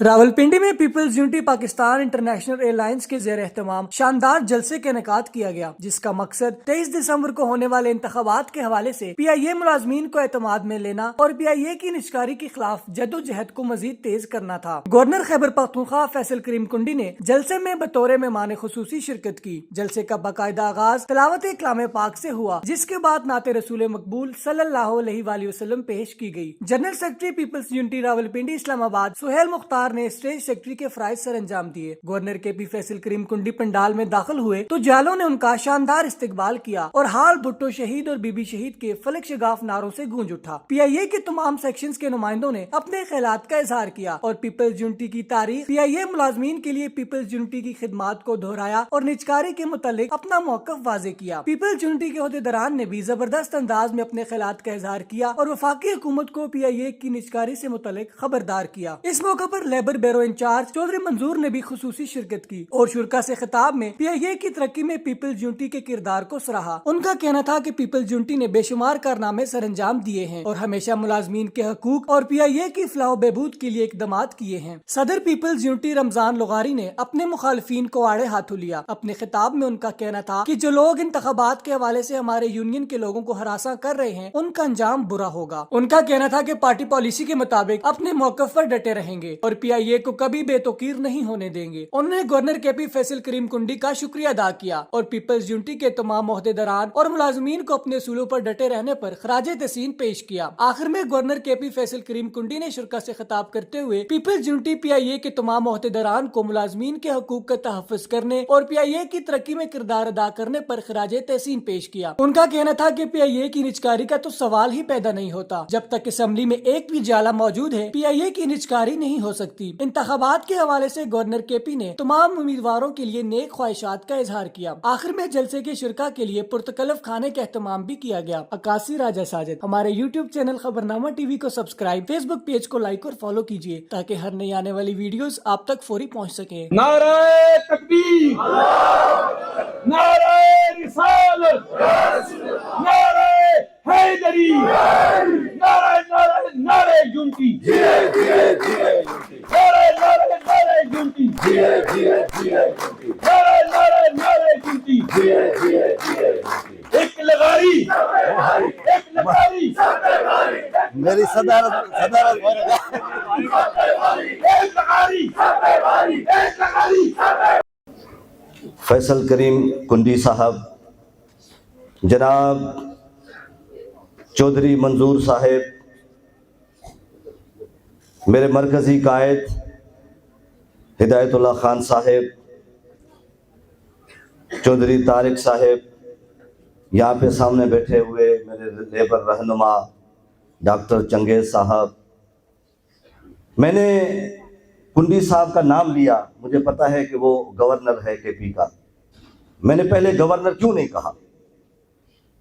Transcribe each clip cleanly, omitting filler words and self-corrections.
راولپنڈی میں Peoples Unity Pakistan International Airlines کے زیر اہتمام شاندار جلسے کا انعقاد کیا گیا، جس کا مقصد 23 دسمبر کو ہونے والے انتخابات کے حوالے سے پی آئی اے ملازمین کو اعتماد میں لینا اور پی آئی اے کی نجکاری کے خلاف جدوجہد کو مزید تیز کرنا تھا۔ گورنر خیبر پختونخوا فیصل کریم کنڈی نے جلسے میں بطور مہمان خصوصی شرکت کی۔ جلسے کا باقاعدہ آغاز تلاوت کلام پاک سے ہوا، جس کے بعد نعت رسول مقبول صلی اللہ علیہ وآلہ وسلم پیش کی گئی۔ General secretary peoples unity Rawalpindi Islamabad Sohail مختار نے اسٹیج سیکرٹری کے فرائض سر انجام دیے۔ گورنر کے پی فیصل کریم کنڈی پنڈال میں داخل ہوئے تو جالوں نے ان کا شاندار استقبال کیا اور حال بھٹو شہید اور بی بی شہید کے فلک شگاف نعروں سے گونج اٹھا۔ پی آئی اے کے تمام سیکشنز کے نمائندوں نے اپنے خیالات کا اظہار کیا اور پیپلز یونٹی کی تاریخ، پی آئی اے ملازمین کے لیے پیپلز یونٹی کی خدمات کو دہرایا اور نجکاری کے متعلق اپنا موقف واضح کیا۔ پیپلز یونٹی کے عہدیداران نے بھی زبردست انداز میں اپنے خیالات کا اظہار کیا اور وفاقی حکومت کو پی آئی اے کی نجکاری سے متعلق خبردار کیا۔ اس موقع پر لیبر بیورو انچارج چودھری منظور نے بھی خصوصی شرکت کی اور شرکا سے خطاب میں پی آئی اے کی ترقی میں پیپلز یونٹی کے کردار کو سراہا۔ ان کا کہنا تھا کہ پیپلز یونٹی نے بے شمار کارنامے سر انجام دیے ہیں اور ہمیشہ ملازمین کے حقوق اور پی آئی اے کی فلاح و بہبود کے لیے اقدامات کیے ہیں۔ صدر پیپلز یونٹی رمضان لغاری نے اپنے مخالفین کو آڑے ہاتھوں لیا۔ اپنے خطاب میں ان کا کہنا تھا کہ جو لوگ انتخابات کے حوالے سے ہمارے یونین کے لوگوں کو ہراساں کر رہے ہیں، ان کا انجام برا ہوگا۔ ان کا کہنا تھا کہ پارٹی پالیسی کے مطابق اپنے موقف پر ڈٹے رہیں گے اور پی آئی اے کو کبھی بے توقیر نہیں ہونے دیں گے۔ انہوں نے گورنر کے پی فیصل کریم کنڈی کا شکریہ ادا کیا اور پیپلز یونٹی کے تمام عہدیداران اور ملازمین کو اپنے اصولوں پر ڈٹے رہنے پر خراج تحسین پیش کیا۔ آخر میں گورنر کے پی فیصل کریم کنڈی نے شرکا سے خطاب کرتے ہوئے پیپلز یونٹی پی آئی اے کے تمام عہدیداران کو ملازمین کے حقوق کا تحفظ کرنے اور پی آئی اے کی ترقی میں کردار ادا کرنے پر خراج تحسین پیش کیا۔ ان کا کہنا تھا کہ پی آئی اے کی نجکاری کا تو سوال ہی پیدا نہیں ہوتا۔ جب تک اسمبلی میں ایک بھی جالا موجود ہے، پی آئی اے کی نجکاری نہیں ہو سکتی۔ انتخابات کے حوالے سے گورنر کے پی نے تمام امیدواروں کے لیے نیک خواہشات کا اظہار کیا۔ آخر میں جلسے کے شرکا کے لیے پرتکلف کھانے کا اہتمام بھی کیا گیا۔ عکاسی راجہ ساجد۔ ہمارے یوٹیوب چینل خبرنامہ ٹی وی کو سبسکرائب، فیس بک پیج کو لائک اور فالو کیجیے تاکہ ہر نئی آنے والی ویڈیوز آپ تک فوری پہنچ سکے۔ نعرہ تکبیر، نعرہ رسالت، نعرہ حیدری، نعرہ یونٹی، نعرہ یونٹی، نعرہ یونٹی، ایک لغاری، ایک لغاری، میری صدارت ایک لغاری، ایک لغاری۔ فیصل کریم کنڈی صاحب، جناب چودھری منظور صاحب، میرے مرکزی قائد ہدایت اللہ خان صاحب، چودھری طارق صاحب، یہاں پہ سامنے بیٹھے ہوئے میرے لیبر رہنما ڈاکٹر چنگیز صاحب۔ میں نے کنڈی صاحب کا نام لیا، مجھے پتا ہے کہ وہ گورنر ہے کے پی کا۔ میں نے پہلے گورنر کیوں نہیں کہا؟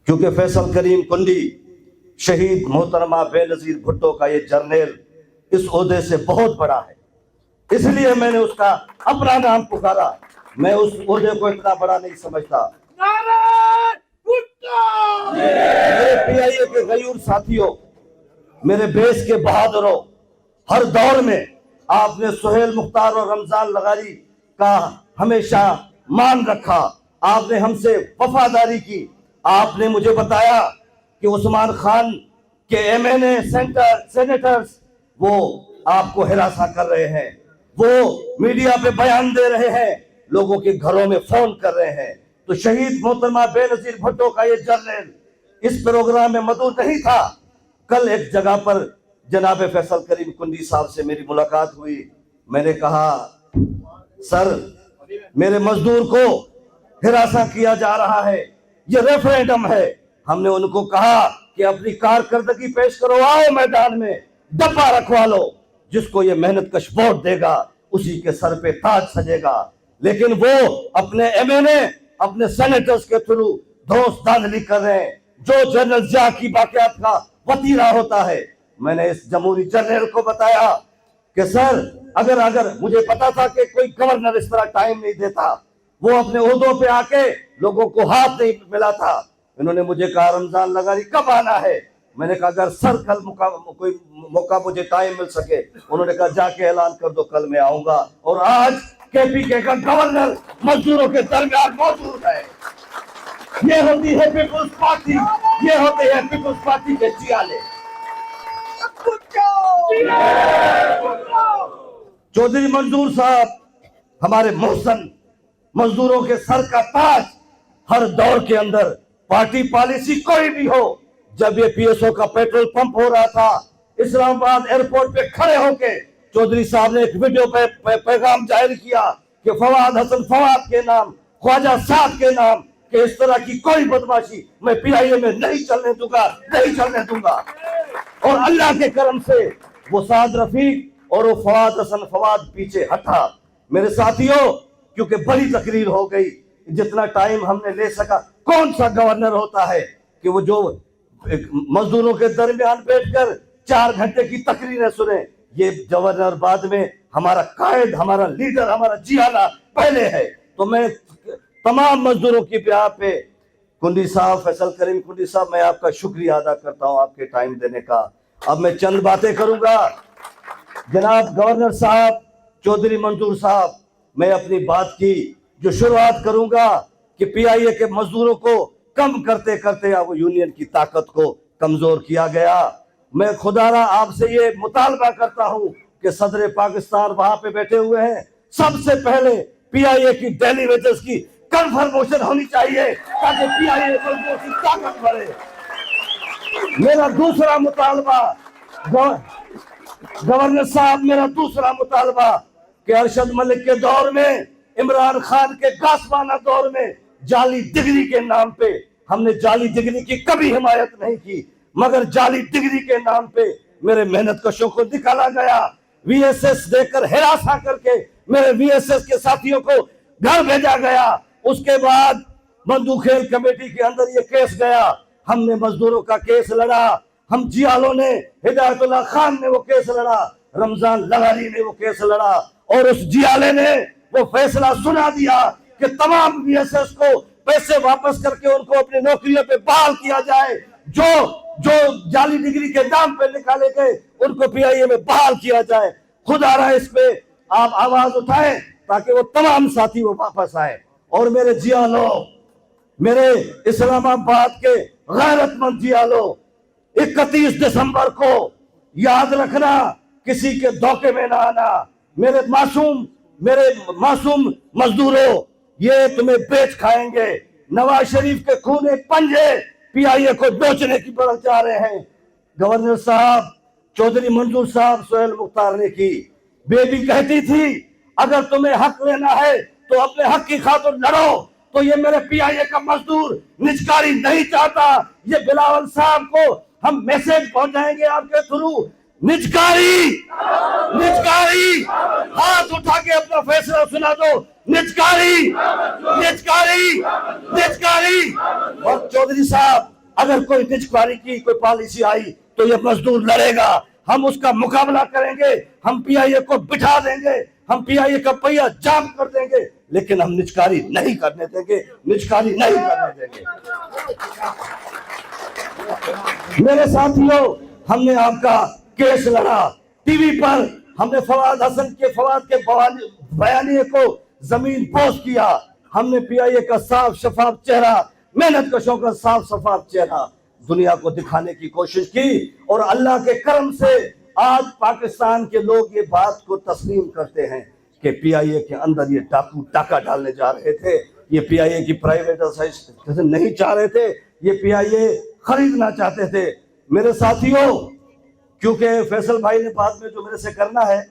کیونکہ فیصل کریم کنڈی شہید محترمہ بے نظیر بھٹو کا یہ جرنیل اس عہدے سے بہت بڑا ہے، اس لیے میں نے اس کا اپنا نام پکارا۔ میں اس عہدے کو اتنا بڑا نہیں سمجھتا۔ میرے پی آئی اے کے غیور ساتھیوں، میرے بیس کے بہادروں، ہر دور میں آپ نے سہیل مختار اور رمضان لغاری کا ہمیشہ مان رکھا۔ آپ نے ہم سے وفاداری کی۔ آپ نے مجھے بتایا کہ عثمان خان کے ایم این اے سینیٹرز وہ آپ کو ہراساں کر رہے ہیں، وہ میڈیا پہ بیان دے رہے ہیں، لوگوں کے گھروں میں فون کر رہے ہیں۔ تو شہید محترمہ بے نظیر بھٹو کا یہ جرنیل اس پروگرام میں موجود نہیں تھا۔ کل ایک جگہ پر جناب فیصل کریم کنڈی صاحب سے میری ملاقات ہوئی۔ میں نے کہا، سر میرے مزدور کو ہراساں کیا جا رہا ہے، یہ ریفرینڈم ہے۔ ہم نے ان کو کہا کہ اپنی کارکردگی پیش کرو، آؤ میدان میں، ڈبہ رکھوا لو، جس کو یہ محنت کش ووٹ دے گا اسی کے سر پہ تاج سجے گا۔ لیکن وہ اپنے ایم این اے، اپنے سینیٹرز کے تھرو دھوس دھاندلی کر رہے ہیں، جو جنرل ضیاء کی باقیات کا وطیرہ ہوتا ہے۔ میں نے اس جمہوری جنرل کو بتایا کہ سر اگر مجھے پتا تھا کہ کوئی گورنر اس طرح ٹائم نہیں دیتا، وہ اپنے عہدوں پہ آ کے لوگوں کو ہاتھ نہیں ملا تھا۔ انہوں نے مجھے کہا، رمضان لغاری کب آنا ہے؟ میں نے کہا اگر سر کل کوئی موقع مجھے ٹائم مل سکے، انہوں نے کہا جا کے اعلان کر دو کل میں آؤں گا، اور آج KPK کا گورنر مزدوروں کے درمیان موجود ہے۔ یہ ہوتی ہے پیپلز پارٹی، یہ ہوتے ہیں پیپلز پارٹی کے جیالے۔ چودھری منظور صاحب ہمارے محسن، مزدوروں کے سر کا تاج۔ ہر دور کے اندر پارٹی پالیسی کوئی بھی ہو، جب یہ PSO کا پیٹرول پمپ ہو رہا تھا، اسلام آباد ایئرپورٹ پہ کھڑے ہو کے چودھری صاحب نے ایک ویڈیو پہ پیغام ظاہر کیا کہ فواد حسن فواد کے نام، خواجہ سعد کے نام، کہ اس طرح کی کوئی بدماشی میں PIA میں نہیں چلنے دوں گا، نہیں چلنے دوں گا۔ اور اللہ کے کرم سے وہ سعد رفیق اور وہ فواد حسن فواد پیچھے ہٹا۔ میرے ساتھیوں، کیونکہ بڑی تقریر ہو گئی، جتنا ٹائم ہم نے لے سکا، کون سا گورنر ہوتا ہے کہ وہ جو مزدوروں کے درمیان بیٹھ کر 4 گھنٹے کی تقریریں سنیں؟ یہ گورنر بعد میں ہمارا قائد، ہمارا لیڈر، ہمارا جیالا پہلے ہے۔ تو میں تمام مزدوروں کی بیاہ پہ کنڈی صاحب، فیصل کریم کنڈی صاحب، میں آپ کا شکریہ ادا کرتا ہوں آپ کے ٹائم دینے کا۔ اب میں چند باتیں کروں گا۔ جناب گورنر صاحب، چودھری منظور صاحب، میں اپنی بات کی جو شروعات کروں گا کہ PIA کے مزدوروں کو کم کرتے کرتے وہ یونین کی طاقت کو کمزور کیا گیا۔ میں خدارا آپ سے یہ مطالبہ کرتا ہوں کہ صدر پاکستان وہاں پہ بیٹھے ہوئے ہیں، سب سے پہلے PIA کی ڈیلی ویجز کی کنفرمیشن ہونی چاہیے تاکہ PIA مزدوروں کی طاقت بڑھے۔ میرا دوسرا مطالبہ گورنر صاحب، میرا دوسرا مطالبہ کہ ارشد ملک کے دور میں، عمران خان کے غاصبانہ دور میں جعلی ڈگری کے نام پہ ہم نے جعلی ڈگری کی کبھی حمایت نہیں کی، مگر جعلی ڈگری کے نام پہ میرے محنت کشوں کو نکالا گیا، VSS دے کر ہراساں کر کے میرے VSS کے ساتھیوں کو گھر بھیجا گیا۔ اس کے بعد مندو کھیل کمیٹی کے اندر یہ کیس گیا، ہم نے مزدوروں کا کیس لڑا، ہم جیالوں نے، ہدایت اللہ خان نے وہ کیس لڑا، رمضان لغاری نے وہ کیس لڑا، اور اس جیالے نے وہ فیصلہ سنا دیا کہ تمام VSS کو پیسے واپس کر کے ان کو اپنی نوکریوں پہ بحال کیا جائے، جو جعلی ڈگری کے نام پہ نکالے گئے ان کو PIA میں بحال کیا جائے۔ خدا رہا اس پہ آپ آواز اٹھائیں تاکہ وہ تمام ساتھی وہ واپس آئے۔ اور میرے جیالو، میرے اسلام آباد کے غیرت مند جیالو، 31 دسمبر کو یاد رکھنا، کسی کے دھوکے میں نہ آنا۔ میرے معصوم مزدوروں، یہ تمہیں بیچ کھائیں گے۔ نواز شریف کے خونے پنجے PIA کو بیچنے کی بڑھ جا رہے ہیں۔ گورنر صاحب، چودھری منظور صاحب، سہیل مختار نے کی بیبی کہتی تھی اگر تمہیں حق لینا ہے تو اپنے حق کی خاطر لڑو، تو یہ میرے PIA کا مزدور نجکاری نہیں چاہتا۔ یہ بلاول صاحب کو ہم میسج پہنچائیں گے آپ کے تھرو، نجکاری ہاتھ اٹھا کے اپنا فیصلہ سنا دو، نجکاری۔ اور چودھری صاحب، اگر کوئی نجکاری کی کوئی پالیسی آئی تو یہ مزدور لڑے گا، ہم اس کا مقابلہ کریں گے، ہم PIA کو بٹھا دیں گے، ہم PIA کا پہیہ جام کر دیں گے، لیکن ہم نجکاری نہیں کرنے دیں گے، نجکاری نہیں کرنے دیں گے۔ میرے ساتھیوں، ہم نے آپ کا کیس لڑا، ٹی وی پر ہم نے فواد کے بیانیے کو زمین بوس کیا، ہم نے PIA کا صاف شفاف چہرہ، محنت کشوں کا صاف شفاف چہرہ دنیا کو دکھانے کی کوشش کی، اور اللہ کے کرم سے آج پاکستان کے لوگ یہ بات کو تسلیم کرتے ہیں کہ PIA کے اندر یہ ڈاکہ ڈالنے جا رہے تھے، یہ PIA کی پرائیویٹائزیشن نہیں چاہ رہے تھے، یہ PIA خریدنا چاہتے تھے۔ میرے ساتھیوں، کیونکہ فیصل بھائی نے بعد میں جو میرے سے کرنا ہے،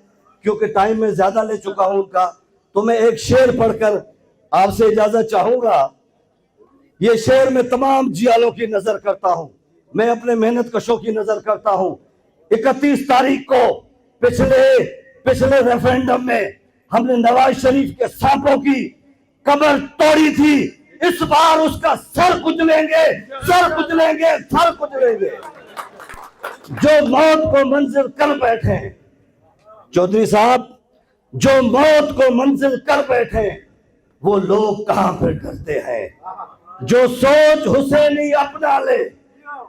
کیونکہ ٹائم میں زیادہ لے چکا ہوں ان کا، تو میں ایک شعر پڑھ کر آپ سے اجازت چاہوں گا۔ یہ شعر میں تمام جیالوں کی نظر کرتا ہوں، میں اپنے محنت کشوں کی نظر کرتا ہوں۔ 31 تاریخ کو پچھلے ریفرینڈم میں ہم نے نواز شریف کے سانپوں کی کمر توڑی تھی، اس بار اس کا سر کچلیں گے۔ جو موت کو منزل کر بیٹھے، چودھری صاحب، جو موت کو منزل کر بیٹھے وہ لوگ کہاں پہ ڈرتے ہیں، جو سوچ حسینی اپنا لے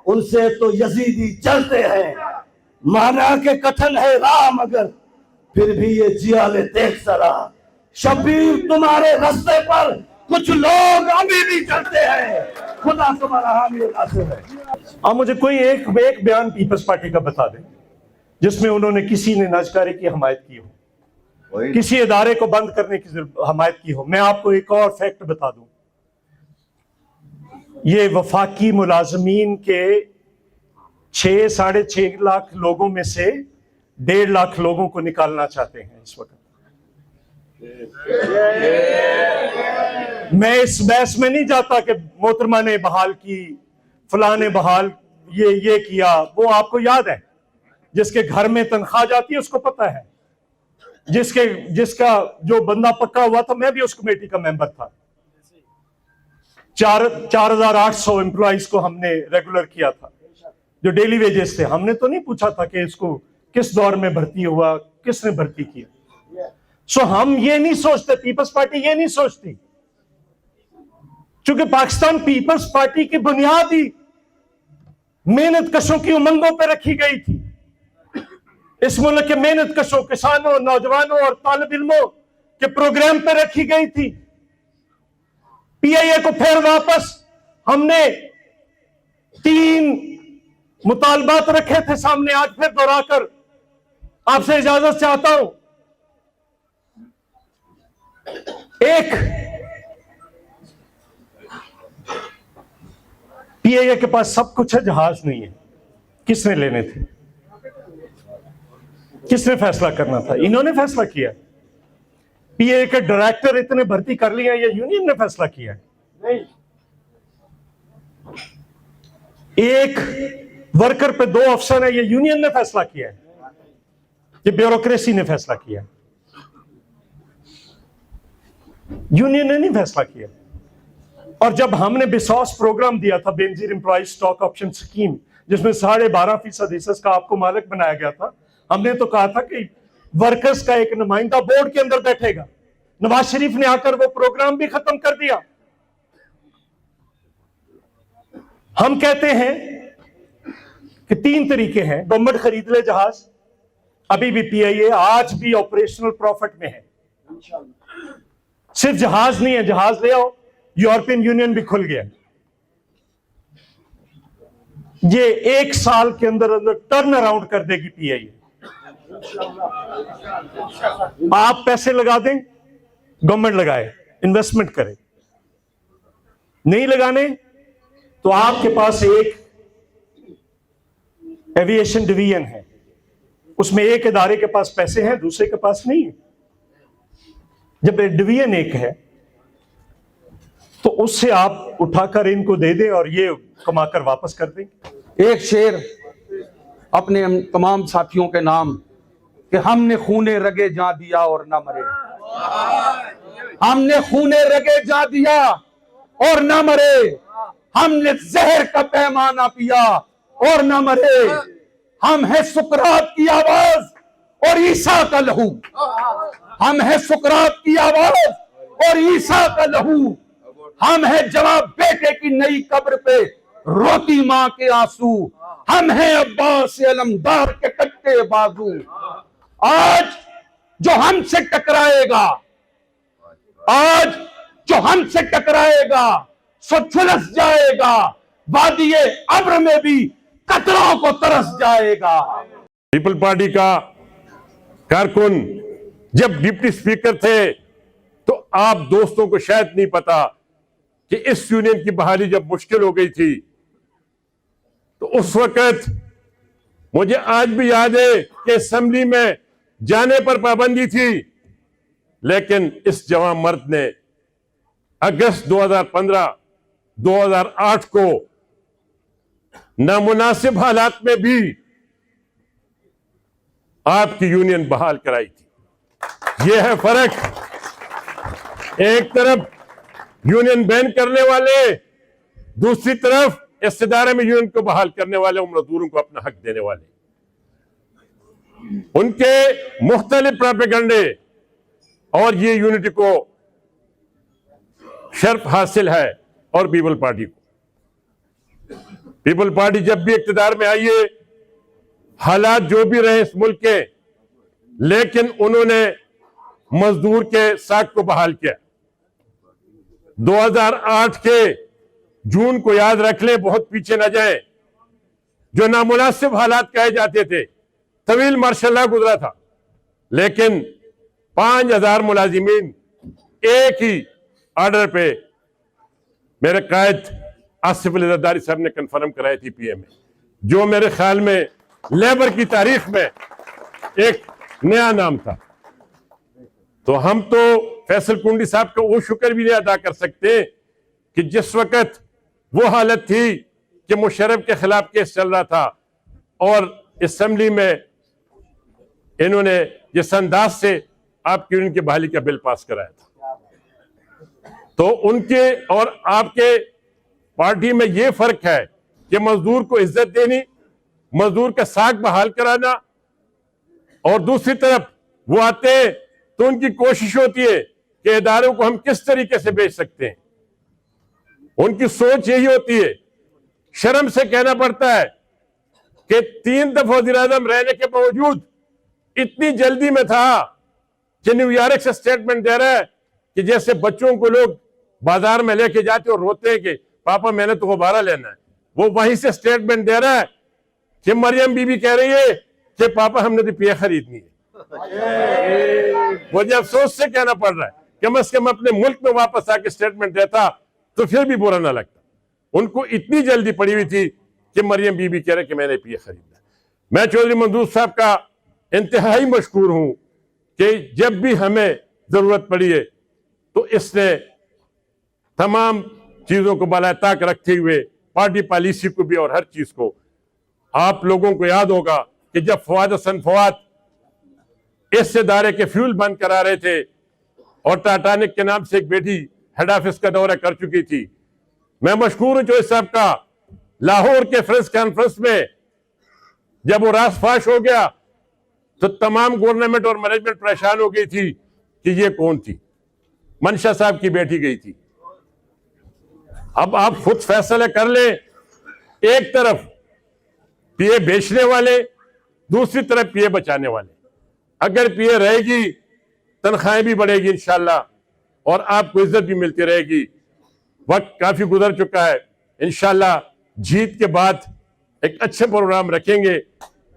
ان سے تو یزیدی جلتے ہیں. مانا کہ کٹھن ہے راہ مگر پھر بھی یہ جیا لے دیکھ ذرا. شبیر تمہارے راستے پر کچھ لوگ ابھی بھی چلتے ہیں. خدا تمہارا حامی و ناصر ہے. آپ مجھے کوئی ایک بیان پیپلز پارٹی کا بتا دیں جس میں انہوں نے کسی نے ناجکاری کی حمایت کی ہو, کسی ادارے کو بند کرنے کی حمایت کی ہو. میں آپ کو ایک اور فیکٹ بتا دوں, یہ وفاقی ملازمین کے 6.5 لاکھ لوگوں میں سے 1.5 لاکھ لوگوں کو نکالنا چاہتے ہیں اس وقت. میں اس بحث میں نہیں جاتا کہ محترمہ نے بحال کی, فلاں نے بحال یہ کیا. وہ آپ کو یاد ہے, جس کے گھر میں تنخواہ جاتی ہے اس کو پتا ہے. جس کا جو بندہ پکا ہوا تھا, میں بھی اس کمیٹی کا ممبر تھا. 4,800 امپلائیز کو ہم نے ریگولر کیا تھا جو ڈیلی ویجز تھے. ہم نے تو نہیں پوچھا تھا کہ اس کو کس دور میں بھرتی ہوا, کس نے بھرتی کیا. سو ہم یہ نہیں سوچتے, پیپلز پارٹی یہ نہیں سوچتی, چونکہ پاکستان پیپلز پارٹی کی بنیادی محنت کشوں کی امنگوں پہ رکھی گئی تھی. اس ملک کے محنت کشوں, کسانوں, نوجوانوں اور طالب علموں کے پروگرام پہ رکھی گئی تھی. پی آئی اے کو پھر واپس ہم نے 3 مطالبات رکھے تھے سامنے, آج پھر دوہرا کر آپ سے اجازت چاہتا ہوں. ایک, پی آئی اے کے پاس سب کچھ ہے, جہاز نہیں ہے. کس نے لینے تھے؟ کس نے فیصلہ کرنا تھا؟ انہوں نے فیصلہ کیا. پی اے کے ڈائریکٹر اتنے بھرتی کر لیا, یا یونین نے فیصلہ کیا؟ ایک ورکر پہ 2 افسر ہیں, یہ یونین نے فیصلہ کیا ہے, یہ بیوروکریسی نے فیصلہ کیا, یونین نے نہیں فیصلہ کیا. اور جب ہم نے بسوس پروگرام دیا تھا, Benazir employees stock option scheme, جس میں 12.5% حصص کا آپ کو مالک بنایا گیا تھا, ہم نے تو کہا تھا کہ ورکرز کا ایک نمائندہ بورڈ کے اندر بیٹھے گا. نواز شریف نے آ کر وہ پروگرام بھی ختم کر دیا. ہم کہتے ہیں کہ 3 طریقے ہیں. گورنمنٹ خرید لے جہاز, ابھی بھی پی آئی اے آج بھی آپریشنل پروفٹ میں ہے. صرف جہاز نہیں ہے, جہاز لے آؤ, یورپین یونین بھی کھل گیا. یہ 1 سال کے اندر ٹرن اراؤنڈ کر دے گی پی آئی اے. آپ پیسے لگا دیں, گورنمنٹ لگائے, انویسٹمنٹ کرے. نہیں لگانے تو آپ کے پاس ایک ایویشن ڈویژن ہے, اس میں ایک ادارے کے پاس پیسے ہیں, دوسرے کے پاس نہیں ہے. جب ڈویژن ایک ہے تو اس سے آپ اٹھا کر ان کو دے دیں اور یہ کما کر واپس کر دیں. ایک شعر اپنے تمام ساتھیوں کے نام کہ ہم نے خونے رگے جاں دیا اور نہ مرے. ہم نے خونے رگے جاں دیا اور نہ مرے. ہم نے زہر کا پیمانہ پیا اور نہ مرے. ہم ہیں سقراط کی آواز اور عیسیٰ کا لہو. ہم ہیں سقراط کی آواز اور عیسیٰ کا لہو. ہم ہیں جواب بیٹے کی نئی قبر پہ روتی ماں کے آنسو. ہم ہیں عباس علمدار کے کٹے بازو. آج جو ہم سے ٹکرائے گا, آج جو ہم سے ٹکرائے گا سو جھلس جائے گا. وادی ابر میں بھی قطروں کو ترس جائے گا. پیپل پارٹی کا کارکن جب ڈپٹی اسپیکر تھے تو آپ دوستوں کو شاید نہیں پتا کہ اس یونین کی بحالی جب مشکل ہو گئی تھی تو اس وقت مجھے آج بھی یاد ہے کہ اسمبلی میں جانے پر پابندی تھی, لیکن اس جوان مرد نے اگست 2015 2008 کو نامناسب حالات میں بھی آپ کی یونین بحال کرائی تھی. یہ ہے فرق. ایک طرف یونین بین کرنے والے, دوسری طرف اس ادارے میں یونین کو بحال کرنے والے, مزدوروں کو اپنا حق دینے والے. ان کے مختلف پروپیگنڈے اور یہ یونٹی کو شرف حاصل ہے اور پیپل پارٹی کو. پیپل پارٹی جب بھی اقتدار میں آئی ہے، حالات جو بھی رہے اس ملک کے، لیکن انہوں نے مزدور کے ساکھ کو بحال کیا۔ 2008 کے جون کو یاد رکھ لیں، بہت پیچھے نہ جائیں، جو نامناسب حالات کہے جاتے تھے، طویل مارشل اللہ گزرا تھا، لیکن 5000 ملازمین ایک ہی آرڈر پہ میرے قائد آصف علی زرداری صاحب نے کنفرم کرائی تھی پی ایم میں، جو میرے خیال میں لیبر کی تاریخ میں ایک نیا نام تھا۔ تو ہم تو فیصل کنڈی صاحب کا وہ شکر بھی نہیں ادا کر سکتے کہ جس وقت وہ حالت تھی کہ مشرف کے خلاف کیس چل رہا تھا اور اسمبلی میں انہوں نے جس انداز سے آپ کی یونین کی بحالی کا بل پاس کرایا تھا، تو ان کے اور آپ کے پارٹی میں یہ فرق ہے کہ مزدور کو عزت دینی، مزدور کا ساکھ بحال کرانا، اور دوسری طرف وہ آتے ہیں تو ان کی کوشش ہوتی ہے کہ اداروں کو ہم کس طریقے سے بیچ سکتے ہیں۔ ان کی سوچ یہی ہوتی ہے، شرم سے کہنا پڑتا ہے کہ 3 دفعہ وزیر اعظم رہنے کے باوجود اتنی جلدی میں تھا کہ نیو یارک سے سٹیٹمنٹ دے رہا ہے کہ جیسے بچوں کو لوگ بازار میں لے کے جاتے اور روتے ہیں کہ پاپا میں نے تو غبارہ لینا ہے، وہ وہیں سے سٹیٹمنٹ دے رہا ہے کہ مریم بی بی کہہ رہی ہے کہ پاپا ہم نے تو پیا خریدنی ہے۔ مجھے افسوس سے کہنا پڑ رہا ہے، کم از کم اپنے ملک میں واپس آ کے سٹیٹمنٹ دیتا تو پھر بھی برا نہ لگتا۔ ان کو اتنی جلدی پڑی ہوئی تھی کہ مریم بی بی کہہ رہے کہ میں نے پیا خریدنا۔ میں چودھری منظور صاحب کا انتہائی مشکور ہوں کہ جب بھی ہمیں ضرورت پڑی ہے تو اس نے تمام چیزوں کو بالائے طاق رکھتے ہوئے پارٹی پالیسی کو بھی اور ہر چیز کو، آپ لوگوں کو یاد ہوگا کہ جب فواد حسن فواد اس ادارے کے فیول بند کرا رہے تھے اور ٹاٹانک کے نام سے ایک بیٹی ہیڈ آفس کا دورہ کر چکی تھی، میں مشکور ہوں چوہدری صاحب کا، لاہور کے پریس کانفرنس میں جب وہ راز فاش ہو گیا تو تمام گورنمنٹ اور مینجمنٹ پریشان ہو گئی تھی کہ یہ کون تھی، منشا صاحب کی بیٹی گئی تھی۔ اب آپ خود فیصلہ کر لیں، ایک طرف پی اے بیچنے والے، دوسری طرف پی اے بچانے والے۔ اگر پی اے رہے گی تنخواہیں بھی بڑھے گی انشاءاللہ اور آپ کو عزت بھی ملتی رہے گی۔ وقت کافی گزر چکا ہے، انشاءاللہ جیت کے بعد ایک اچھے پروگرام رکھیں گے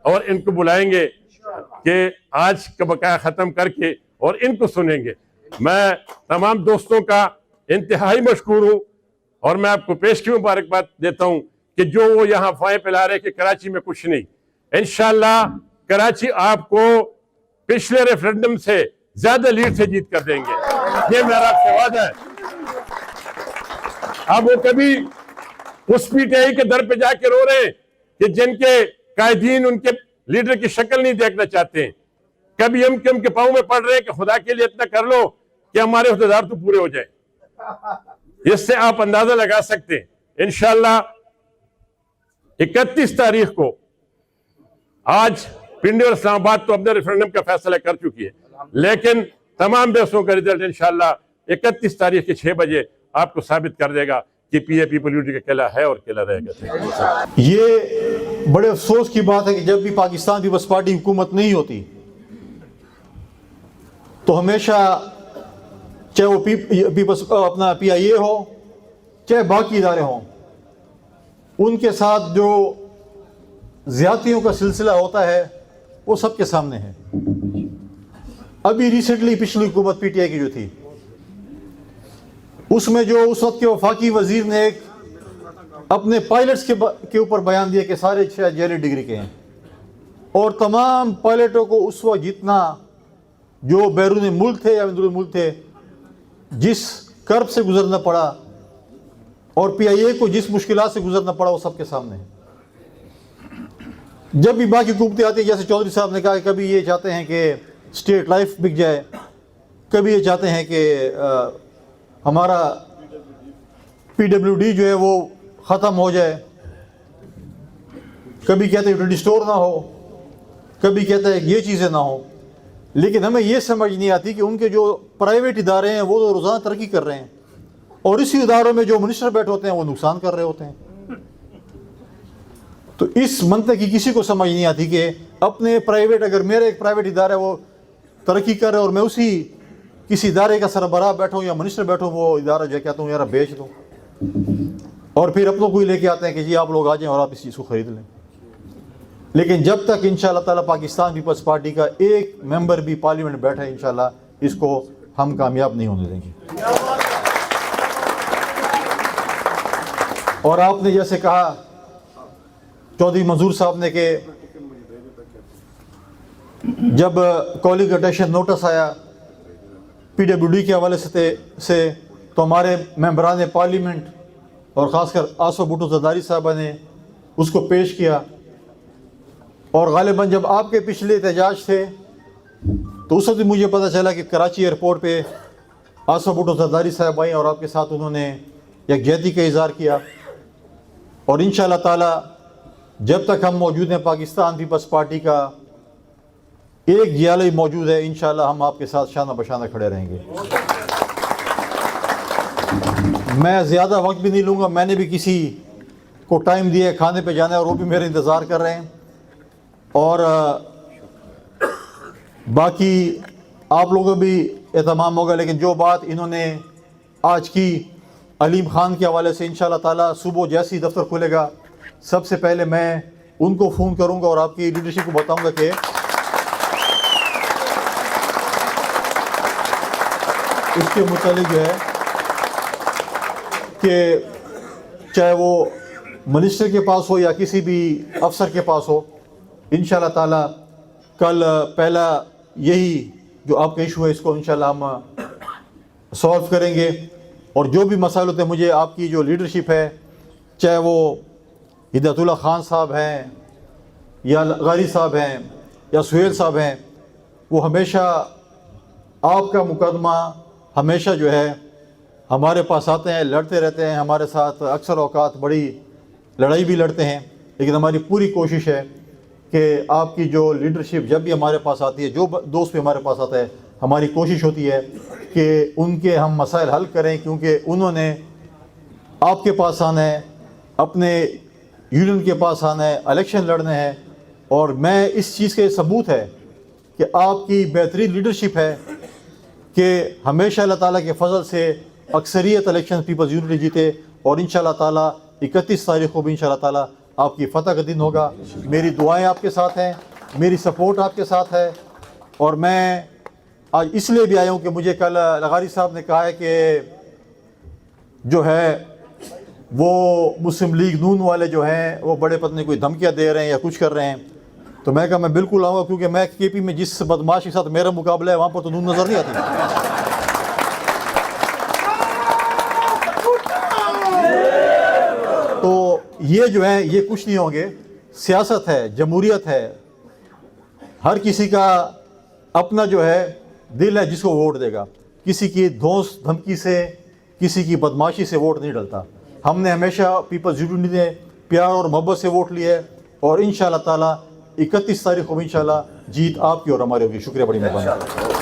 اور ان کو بلائیں گے کہ آج کا بقایا ختم کر کے اور ان کو سنیں گے۔ میں تمام دوستوں کا انتہائی مشکور ہوں اور میں آپ کو پیش کی مبارکباد دیتا ہوں کہ جو وہ یہاں افواہیں پھیلا رہے کہ کراچی میں کچھ نہیں، انشاءاللہ کراچی آپ کو پچھلے ریفرنڈم سے زیادہ لیڈ سے جیت کر دیں گے، یہ میرا آپ سے وعدہ ہے۔ اب وہ کبھی اس پی ٹی آئی کے در پہ جا کے رو رہے ہیں کہ جن کے قائدین ان کے لیڈر کی شکل نہیں دیکھنا چاہتے ہیں، کبھی ہم کے پاؤں میں پڑ رہے ہیں کہ خدا کے لیے اتنا کر لو کہ ہمارے عہدیدار تو پورے ہو جائیں۔ اس سے آپ اندازہ لگا سکتے ہیں انشاءاللہ 31 تاریخ کو، آج پنڈی اور اسلام آباد تو اپنے ریفرنڈم کا فیصلہ کر چکی ہے، لیکن تمام بیسوں کا رزلٹ انشاءاللہ 31 تاریخ کے 6 بجے آپ کو ثابت کر دے گا کہ پی اے پیپل یونٹی کا قلعہ ہے اور قلعہ رہے گا۔ یہ بڑے افسوس کی بات ہے کہ جب بھی پاکستان پیپلز پارٹی حکومت نہیں ہوتی تو ہمیشہ چاہے وہ اپنا پی آئی اے ہو چاہے باقی ادارے ہوں، ان کے ساتھ جو زیادتیوں کا سلسلہ ہوتا ہے وہ سب کے سامنے ہے۔ ابھی ریسنٹلی پچھلی حکومت پی ٹی آئی کی جو تھی، اس میں جو اس وقت کے وفاقی وزیر نے ایک اپنے پائلٹس کے اوپر بیان دیا کہ سارے 6 جیلی ڈگری کے ہیں، اور تمام پائلٹوں کو اس وقت جتنا جو بیرون ملک تھے یا اندرون ملک تھے جس کرب سے گزرنا پڑا اور پی آئی اے کو جس مشکلات سے گزرنا پڑا وہ سب کے سامنے ہے۔ جب بھی باقی حکومتیں آتی ہیں، جیسے چودھری صاحب نے کہا کہ کبھی یہ چاہتے ہیں کہ اسٹیٹ لائف بک جائے، کبھی یہ چاہتے ہیں کہ ہمارا پی ڈبلیو ڈی جو ہے وہ ختم ہو جائے، کبھی کہتے ہیں یوٹیلیٹی اسٹور نہ ہو، کبھی کہتے ہیں یہ چیزیں نہ ہوں، لیکن ہمیں یہ سمجھ نہیں آتی کہ ان کے جو پرائیویٹ ادارے ہیں وہ تو روزانہ ترقی کر رہے ہیں اور اسی اداروں میں جو منسٹر بیٹھے ہوتے ہیں وہ نقصان کر رہے ہوتے ہیں۔ تو اس منطق کی کسی کو سمجھ نہیں آتی کہ اپنے پرائیویٹ، اگر میرا ایک پرائیویٹ ادارہ ہے وہ ترقی کر رہا ہے اور میں اسی کسی ادارے کا سربراہ بیٹھوں یا منسٹر بیٹھوں، وہ ادارہ جو کہتا ہوں یار بیچ دو، اور پھر اپنوں کو ہی لے کے آتے ہیں کہ جی آپ لوگ آ جائیں اور آپ اس چیز کو خرید لیں. لیکن جب تک انشاءاللہ تعالیٰ پاکستان پیپلز پارٹی کا ایک ممبر بھی پارلیمنٹ بیٹھا ہے، انشاءاللہ اس کو ہم کامیاب نہیں ہونے دیں گے. اور آپ نے جیسے کہا چودھری منظور صاحب نے کہ جب کالنگ اٹینشن نوٹس آیا پی ڈبلیو ڈی کے حوالے سے تو ہمارے ممبران پارلیمنٹ اور خاص کر آصف بھٹو زرداری صاحبہ نے اس کو پیش کیا. اور غالباً جب آپ کے پچھلے احتجاج تھے تو اس وقت مجھے پتہ چلا کہ کراچی ایئرپورٹ پہ آصف بھٹو زرداری صاحب آئیں اور آپ کے ساتھ انہوں نے یکجہتی کا اظہار کیا. اور انشاءاللہ تعالیٰ جب تک ہم موجود ہیں پاکستان پیپلز پارٹی کا ایک جیالہ موجود ہے، انشاءاللہ ہم آپ کے ساتھ شانہ بشانہ کھڑے رہیں گے. میں زیادہ وقت بھی نہیں لوں گا، میں نے بھی کسی کو ٹائم دیا ہے کھانے پہ جانا ہے اور وہ بھی میرے انتظار کر رہے ہیں. اور باقی آپ لوگوں بھی اہتمام ہوگا. لیکن جو بات انہوں نے آج کی علیم خان کے حوالے سے، انشاءاللہ تعالیٰ صبح جیسے ہی دفتر کھلے گا سب سے پہلے میں ان کو فون کروں گا اور آپ کی لیڈرشپ کو بتاؤں گا کہ اس کے متعلق جو ہے کہ چاہے وہ منسٹر کے پاس ہو یا کسی بھی افسر کے پاس ہو، انشاءاللہ تعالیٰ کل پہلا یہی جو آپ کا ایشو ہے اس کو انشاءاللہ ہم سولو کریں گے. اور جو بھی مسائل ہوتے ہیں مجھے آپ کی جو لیڈرشپ ہے، چاہے وہ ہدایت اللہ خان صاحب ہیں یا غاری صاحب ہیں یا سہیل صاحب ہیں، وہ ہمیشہ آپ کا مقدمہ ہمیشہ جو ہے ہمارے پاس آتے ہیں، لڑتے رہتے ہیں ہمارے ساتھ، اکثر اوقات بڑی لڑائی بھی لڑتے ہیں. لیکن ہماری پوری کوشش ہے کہ آپ کی جو لیڈرشپ جب بھی ہمارے پاس آتی ہے، جو دوست بھی ہمارے پاس آتا ہے، ہماری کوشش ہوتی ہے کہ ان کے ہم مسائل حل کریں، کیونکہ انہوں نے آپ کے پاس آنا ہے، اپنے یونین کے پاس آنا ہے، الیکشن لڑنے ہیں. اور میں اس چیز کے ثبوت ہے کہ آپ کی بہترین لیڈرشپ ہے کہ ہمیشہ اللہ تعالیٰ کے فضل سے اکثریت الیکشن پیپلز یونٹی جیتے. اور انشاءاللہ تعالیٰ 31 تاریخ کو بھی انشاءاللہ تعالیٰ آپ کی فتح کا دن ہوگا. میری دعائیں آپ کے ساتھ ہیں، میری سپورٹ آپ کے ساتھ ہے. اور میں آج اس لیے بھی آیا ہوں کہ مجھے کل لغاری صاحب نے کہا ہے کہ جو ہے وہ مسلم لیگ نون والے جو ہیں وہ بڑے پتنے کوئی دھمکیاں دے رہے ہیں یا کچھ کر رہے ہیں. تو میں کہا میں بالکل آؤں گا، کیونکہ میں کے پی میں جس بدماش کے ساتھ میرا مقابلہ ہے وہاں پر تو نون نظر نہیں آتی. تو یہ جو ہے یہ کچھ نہیں ہوں گے. سیاست ہے، جمہوریت ہے، ہر کسی کا اپنا جو ہے دل ہے جس کو ووٹ دے گا. کسی کی دھوس دھمکی سے، کسی کی بدماشی سے ووٹ نہیں ڈلتا. ہم نے ہمیشہ پیپلز یونٹی نے پیار اور محبت سے ووٹ لیے، اور انشاءاللہ تعالیٰ 31 تاریخ کو انشاءاللہ جیت آپ کی اور ہماری ہوگی. شکریہ، بڑی مہربانی.